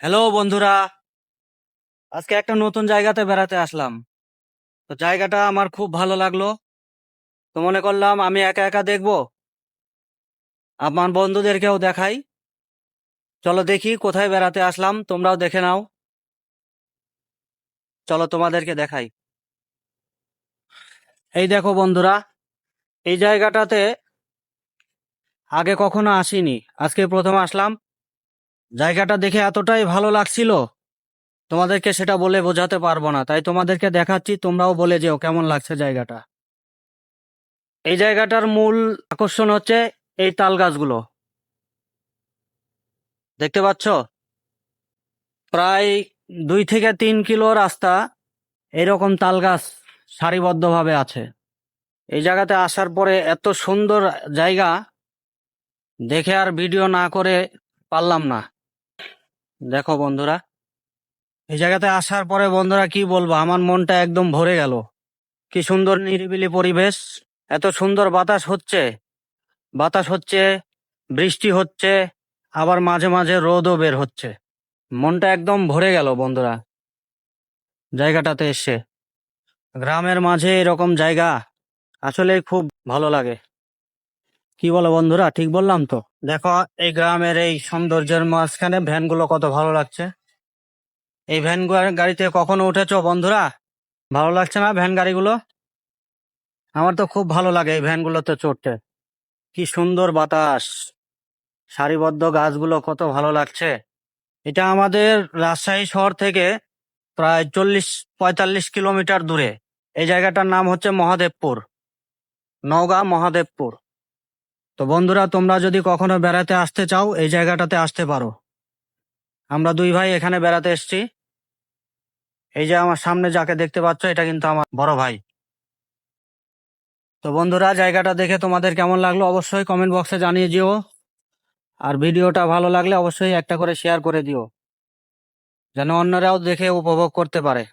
Hello বন্ধুরা, আজকে একটা নতুন জায়গাতে বেড়াতে আসলাম। তো জায়গাটা আমার খুব ভালো লাগলো। তো মনে করলাম আমি একা একা দেখবো, আমার বন্ধুদেরকেও দেখাই। চলো দেখি কোথায় বেড়াতে আসলাম, তোমরাও দেখে নাও। চলো তোমাদেরকে দেখাই। এই দেখো বন্ধুরা, এই জায়গাটাতে আগে কখনো আসিনি, আজকে প্রথম আসলাম। জায়গাটা দেখে এতটাই ভালো লাগছিল, তোমাদেরকে সেটা বলে বোঝাতে পারবো না, তাই তোমাদেরকে দেখাচ্ছি, তোমরাও বলে যেও কেমন লাগছে জায়গাটা। এই জায়গাটার মূল আকর্ষণ হচ্ছে এই তাল গাছগুলো, দেখতে পাচ্ছ? প্রায় 2 থেকে 3 কিলো রাস্তা এরকম তাল গাছ সারিবদ্ধভাবে আছে। এই জায়গাতে আসার পরে এত সুন্দর জায়গা দেখে আর ভিডিও না করে পারলাম না। দেখো বন্ধুরা, এই জায়গাতে আসার পরে বন্ধুরা কি বলবো, আমার মনটা একদম ভরে গেল। কি সুন্দর নিরিবিলি পরিবেশ, এত সুন্দর বাতাস হচ্ছে, বৃষ্টি হচ্ছে, আবার মাঝে মাঝে রোদও বের হচ্ছে। মনটা একদম ভরে গেল বন্ধুরা জায়গাটাতে এসে। গ্রামের মাঝে এরকম জায়গা আসলে খুব ভালো লাগে। কি বলো বন্ধুরা, ঠিক বললাম তো? দেখো, এই গ্রামের এই সৌন্দর্যের মাঝখানে ভ্যানগুলো কত ভালো লাগছে। এই গাড়িতে কখনো উঠেছো বন্ধুরা? ভালো লাগছে না ভ্যান গাড়িগুলো? আমার তো খুব ভালো লাগে এই ভ্যানগুলোতে চড়তে। কি সুন্দর বাতাস, সারিবদ্ধ গাছগুলো কত ভালো লাগছে। এটা আমাদের রাজশাহী শহর থেকে প্রায় 40-45 কিলোমিটার দূরে। এই জায়গাটার নাম হচ্ছে মহাদেবপুর, নওগাঁ মহাদেবপুর। তো বন্ধুরা, তোমরা যদি কখনো বেড়াতে আসতে চাও এই জায়গাটাতে আসতে পারো। আমরা দুই ভাই এখানে বেড়াতে এসেছি। এই যে আমার সামনে যাকে দেখতে পাচ্ছ, এটা কিন্তু আমার বড় ভাই। তো বন্ধুরা, জায়গাটা দেখে তোমাদের কেমন লাগলো অবশ্যই কমেন্ট বক্সে জানিয়ে দিও। আর ভিডিওটা ভালো লাগলে অবশ্যই একটা করে শেয়ার করে দিও, যেন অন্যরাও দেখে উপভোগ করতে পারে।